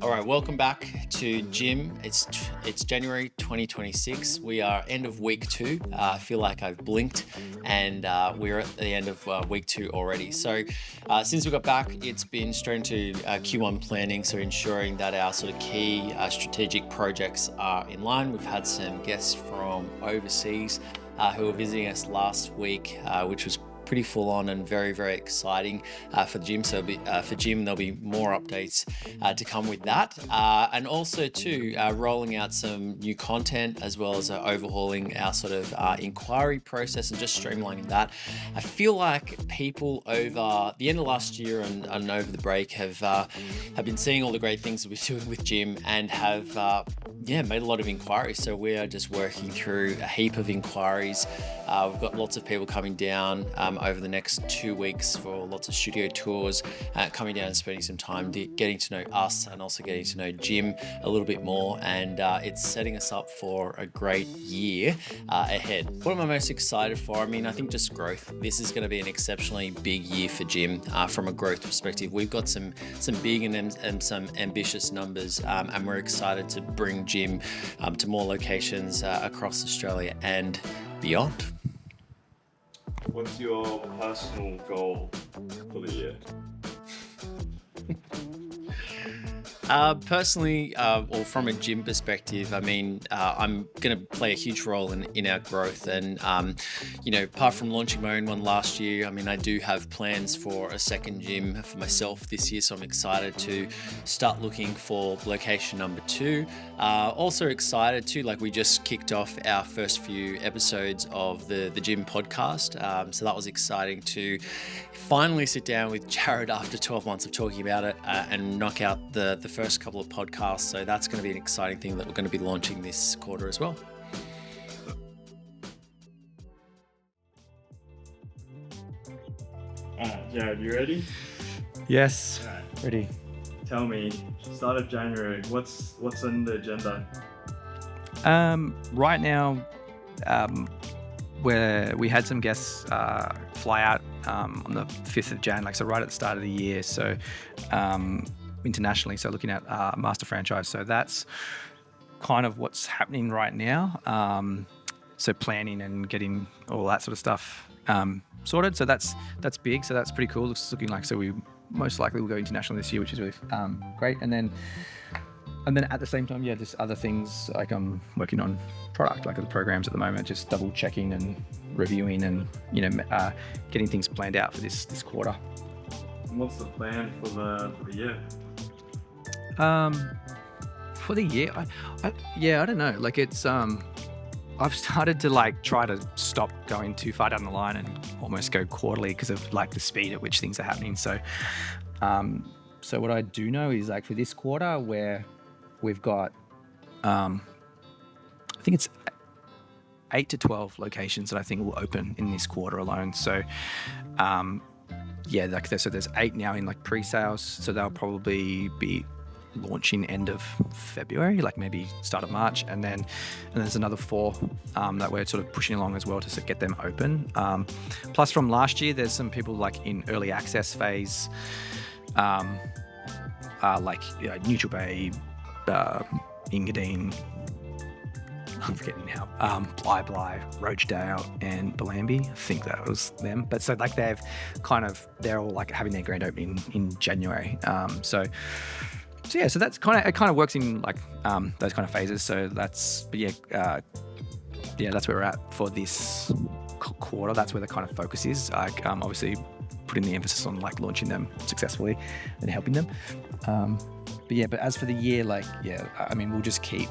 All right, welcome back to J.I.M. It's January 2026. We are end of week 2. I feel like I've blinked, and we're at the end of week 2 already. So since we got back, it's been straight into Q1 planning, so ensuring that our sort of key strategic projects are in line. We've had some guests from overseas who were visiting us last week, which was pretty full on and very, very exciting for the gym. So for J.I.M, there'll be more updates to come with that. And also too, rolling out some new content as well as overhauling our sort of inquiry process and just streamlining that. I feel like people over the end of last year and over the break have been seeing all the great things that we're doing with J.I.M and have made a lot of inquiries. So we are just working through a heap of inquiries. We've got lots of people coming down over the next 2 weeks for lots of studio tours, coming down and spending some time getting to know us and also getting to know J.I.M a little bit more. And it's setting us up for a great year ahead. What am I most excited for? I mean, I think just growth. This is going to be an exceptionally big year for J.I.M from a growth perspective. We've got some big and some ambitious numbers, and we're excited to bring J.I.M to more locations across Australia and beyond. What's your personal goal for the year? Personally, or from a J.I.M perspective, I mean, I'm going to play a huge role in our growth. And, apart from launching my own one last year, I mean, I do have plans for a second J.I.M for myself this year. So I'm excited to start looking for location number 2. Also excited too, like we just kicked off our first few episodes of the J.I.M podcast. So that was exciting to finally sit down with Jarad after 12 months of talking about it and knock out the first couple of podcasts. So that's going to be an exciting thing that we're going to be launching this quarter as well. Jarad, you ready? Yes, Alright. ready. Tell me, start of January, what's on the agenda? Right now, where we had some guests fly out on the 5th of Jan, so right at the start of the year. So internationally, so looking at master franchise. So that's kind of what's happening right now. So planning and getting all that sort of stuff sorted. So that's big. So that's pretty cool. It's looking like, so we most likely will go international this year, which is really great. And then at the same time, just other things, like I'm working on product, like the programs at the moment, just double checking and reviewing and, getting things planned out for this quarter. And what's the plan for the year? For the year, I don't know. Like it's, I've started to try to stop going too far down the line and almost go quarterly because of the speed at which things are happening. So, so what I do know is for this quarter where we've got, I think it's 8 to 12 locations that I think will open in this quarter alone. So, so there's 8 now in pre-sales. So they'll probably be launching end of February, maybe start of March, and then there's another 4 that we're sort of pushing along as well to get them open. Plus from last year, there's some people in early access phase, Neutral Bay, Engadine, I'm forgetting now, Bly, Roachdale, and Bellambi. I think that was them. But so they're all having their grand opening in January. So that's kind of works in those kind of phases. So that's that's where we're at for this quarter. That's where the kind of focus is. Obviously putting the emphasis on launching them successfully and helping them. But as for the year, I mean, we'll just keep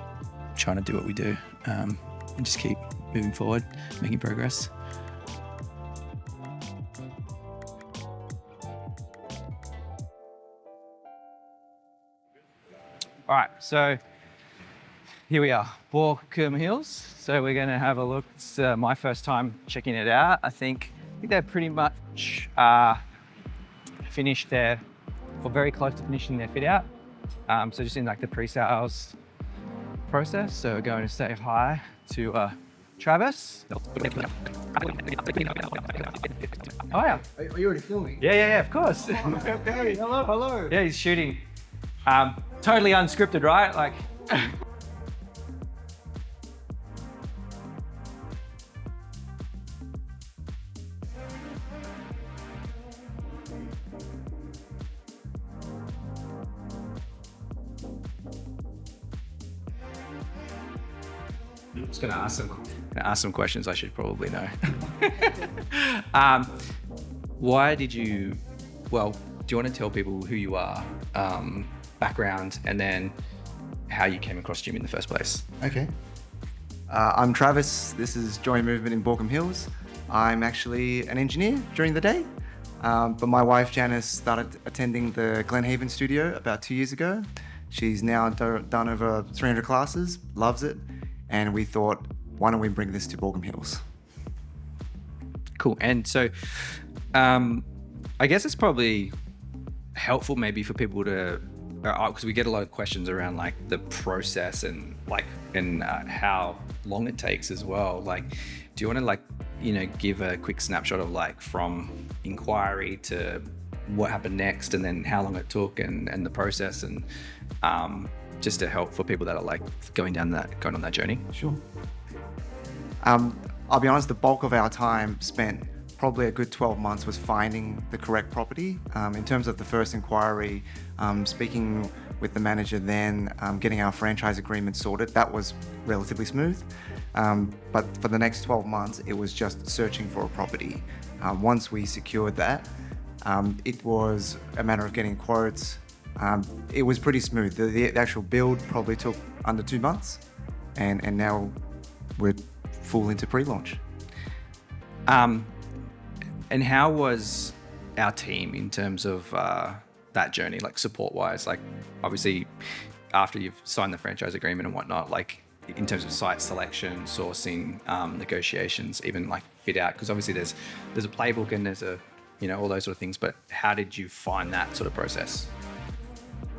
trying to do what we do and just keep moving forward, making progress. All right, so here we are, Borkum Hills. So we're going to have a look. It's my first time checking it out. I think they're pretty much finished there, or very close to finishing their fit out. So just in the pre-sales process. So we're going to say hi to Travis. Oh yeah. Are you already filming? Yeah, of course. Okay, hello. Yeah, he's shooting. Totally unscripted, right? Like. I'm just gonna ask some questions I should probably know. Why did you? Well, do you want to tell people who you are, background, and then how you came across J.I.M in the first place? Okay. I'm Travis. This is Joy Movement in Baulkham Hills. I'm actually an engineer during the day, but my wife Janice started attending the Glenhaven studio about 2 years ago. She's now done over 300 classes, loves it, and we thought, why don't we bring this to Baulkham Hills? Cool. And so, I guess it's probably helpful maybe for people to, because we get a lot of questions around like the process and how long it takes as well. Like, do you want to give a quick snapshot of like from inquiry to what happened next, and then how long it took and the process, and just to help for people that are like going on that journey? Sure. I'll be honest, the bulk of our time spent, probably a good 12 months, was finding the correct property. In terms of the first inquiry, speaking with the manager then, getting our franchise agreement sorted, that was relatively smooth. But for the next 12 months, it was just searching for a property. Once we secured that, it was a matter of getting quotes. It was pretty smooth. The actual build probably took under 2 months, and now we're full into pre-launch. And how was our team in terms of that journey, like support-wise? Like, obviously, after you've signed the franchise agreement and whatnot, like in terms of site selection, sourcing, negotiations, even like fit out, because obviously there's a playbook and there's all those sort of things. But how did you find that sort of process?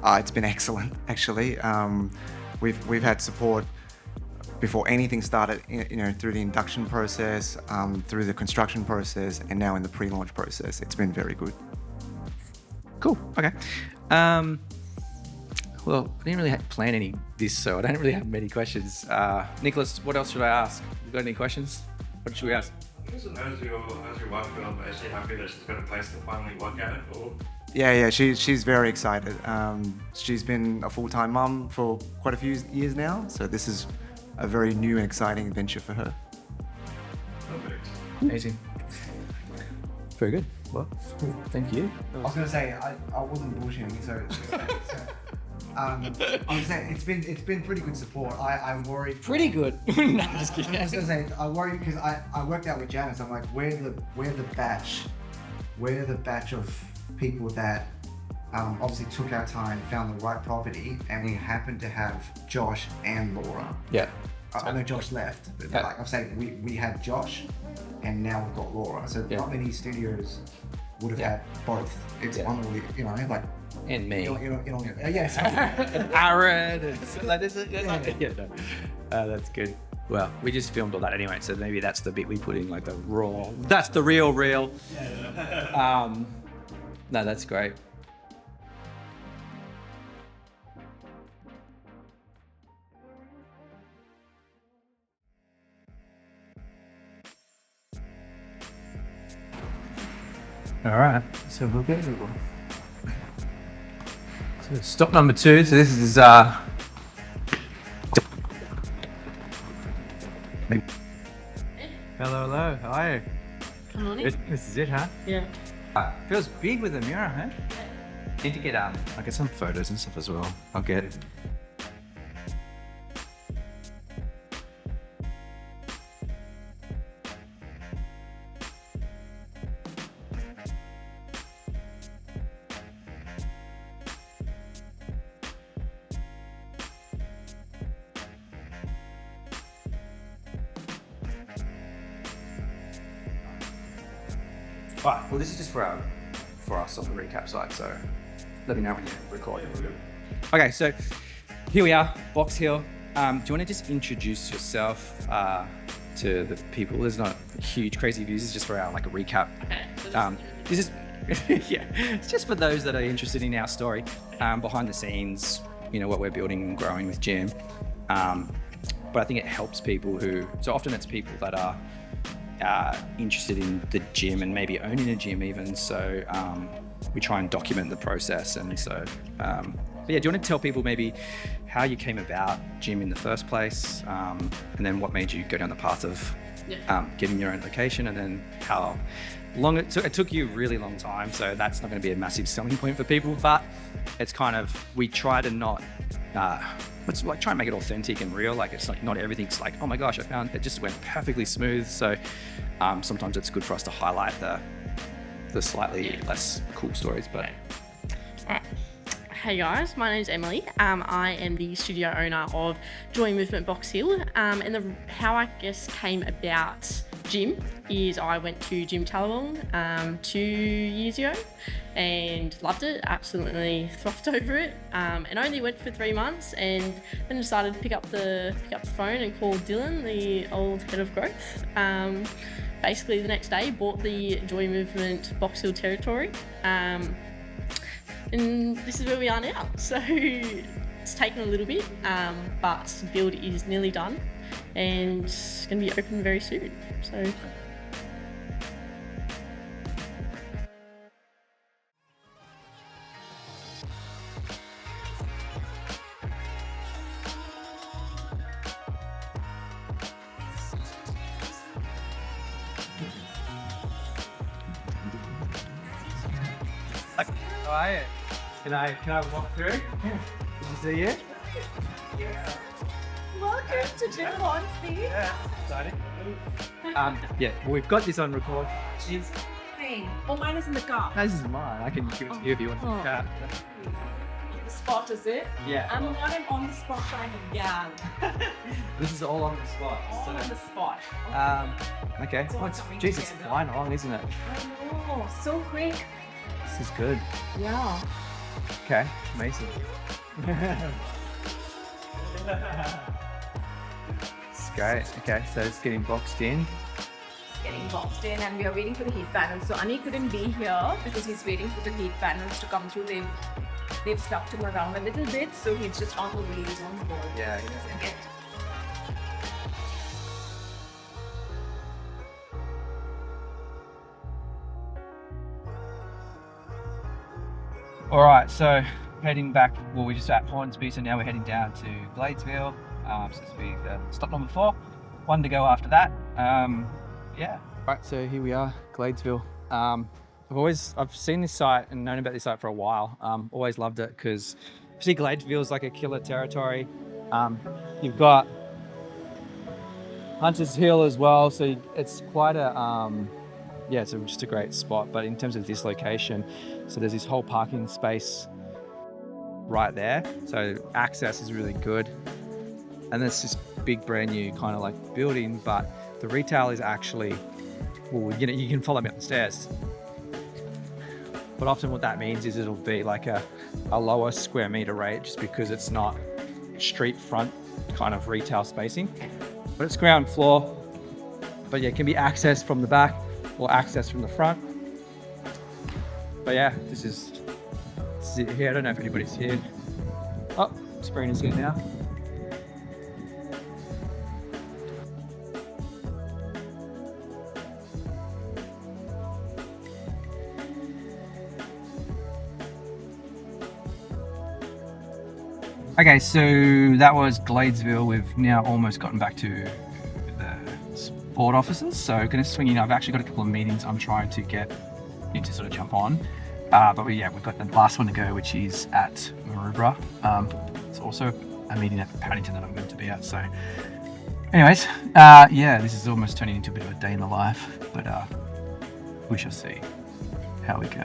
It's been excellent, actually. We've had support before anything started, through the induction process, through the construction process, and now in the pre-launch process. It's been very good. Cool. Okay. Well, I didn't really plan any this, so I don't really have many questions. Nicholas, what else should I ask? You got any questions? What should we ask? How's your wife feel? Is she happy that she's got a place to finally work at? Or? Yeah, she's very excited. She's been a full-time mum for quite a few years now, so this is a very new and exciting adventure for her. Perfect. Amazing. Very good. Well, thank you. I was going to say, I wasn't bullshitting, so I was saying it's been pretty good support. I worry. Pretty good. No, I'm just kidding. I was going to say, I worry because I worked out with Janice. I'm like, we're the batch of people that obviously took our time, found the right property, and we happened to have Josh and Laura. Yeah. I know Josh left, but like I'm saying, we had Josh, and now we've got Laura. So not many studios would have had both. It's one of the, like. And me. Yes. And Aaron. That's good. Well, we just filmed all that anyway, so maybe that's the bit we put in, like the raw. That's the real. No, that's great. All right, so we'll go. So stop number 2. So this is Hello. How are you? Come on in. This is it, huh? Yeah. Feels big with the mirror, huh? Need to get I'll get some photos and stuff as well. I'll get. Right, well this is just for us on the recap side, so let me know when you record. Okay, so here we are, Box Hill. Do you want to just introduce yourself to the people? There's not huge crazy views, it's just for our like a recap. This is Yeah, it's just for those that are interested in our story, behind the scenes, what we're building and growing with J.I.M. But I think it helps people so often it's people that are interested in the gym and maybe owning a gym even. So we try and document the process. And so, but yeah, do you want to tell people maybe how you came about J.I.M in the first place, and then what made you go down the path of getting your own location, and then how long it took you a really long time. So that's not going to be a massive selling point for people, but it's kind of, we try to not, try and make it authentic and real. Like, it's like not everything's like, oh my gosh, I found it just went perfectly smooth. So sometimes it's good for us to highlight the slightly less cool stories. But hey guys, my name's Emily. I am the studio owner of Joy Movement Box Hill, and how I guess came about J.I.M is I went to J.I.M Tallawong 2 years ago and loved it, absolutely thrived over it, and only went for 3 months, and then decided to pick up the phone and call Dylan, the old head of growth. Basically the next day bought the Joy Movement Box Hill territory, and this is where we are now. So it's taken a little bit, but build is nearly done and it's going to be open very soon. So how are you? Can I walk through? Did you see you? Yeah. Welcome to J.I.M Hornsby. Yeah, exciting. Yeah, well, we've got this on record. She's. Hey. Oh, mine is in the car. This is mine. I can give it to you if you want to. The spot, is it? Yeah. I'm not an on the spot kind of gal. This is all on the spot. All on the spot. Okay. It's all Well, coming jeez, it's together. flying along, isn't it? I know. So quick. This is good. Yeah. Okay, amazing. It's great. Okay, so it's getting boxed in. It's getting boxed in and we are waiting for the heat panels. So Ani couldn't be here because he's waiting for the heat panels to come through. They've stuffed him around a little bit, so he's just on the way, he's on the board. Yeah. Okay. All right, so heading back. Well, we're just at Hornsby, so now we're heading down to Gladesville. So this will be stop number 4. 1 to go after that. Yeah. Right, so here we are, Gladesville. I've seen this site and known about this site for a while. Always loved it because see, Gladesville is like a killer territory. You've got Hunter's Hill as well, so it's quite a yeah, it's just a great spot. But in terms of this location, so there's this whole parking space right there, so access is really good. And there's this big brand new kind of like building, but the retail is actually, well, you can follow me up the stairs. But often what that means is it'll be like a lower square meter rate just because it's not street front kind of retail spacing. But it's ground floor. But yeah, it can be accessed from the back or accessed from the front. But yeah, this is it here. I don't know if anybody's here. Oh, Sabrina's here now. Okay, so that was Gladesville. We've now almost gotten back to the sport offices. So going to swing in. I've actually got a couple of meetings I'm trying to get into sort of jump on. But we've got the last one to go, which is at Maroubra. It's also a meeting at Paddington that I'm going to be at. So anyways, yeah, this is almost turning into a bit of a day in the life, but we shall see how we go.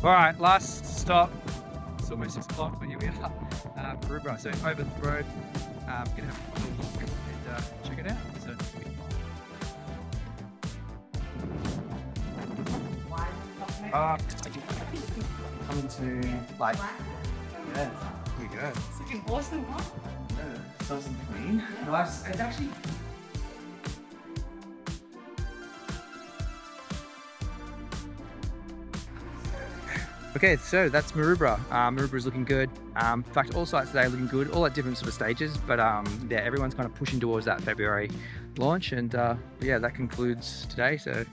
All right, last stop. It's almost 6 o'clock, but here we are. Maroubra, so over the road. Gonna have a little look and check it out. So Coming to like, yeah, here we go. Freaking awesome, huh? Sauce and clean. Nice. It's actually. Okay, so that's Maroubra. Maroubra is looking good. In fact, all sites today are looking good, all at different sort of stages. But yeah, everyone's kind of pushing towards that February launch. And yeah, that concludes today. So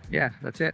yeah, that's it.